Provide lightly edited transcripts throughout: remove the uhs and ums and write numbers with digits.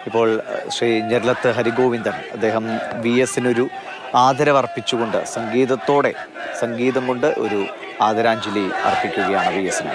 ഇപ്പോൾ ശ്രീ ഞെർലത്ത് ഹരിഗോവിന്ദൻ അദ്ദേഹം VS-നൊരു ആദരവർപ്പിച്ചുകൊണ്ട് സംഗീതം കൊണ്ട് ഒരു ആദരാഞ്ജലി അർപ്പിക്കുകയാണ് VS-ന്.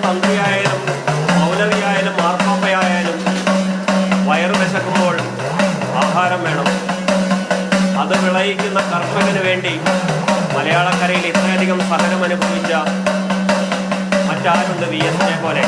തന്ത്രിയായാലും മൗലവിയായാലും മാർപ്പാപ്പയായാലും വയറു വിശക്കുമ്പോൾ ആഹാരം വേണം. അത് വിളയിക്കുന്ന കർഷകന് വേണ്ടി മലയാളക്കരയിൽ ഇത്രയധികം സഹനം അനുഭവിച്ച മറ്റാരുണ്ട് VS-നെ പോലെ?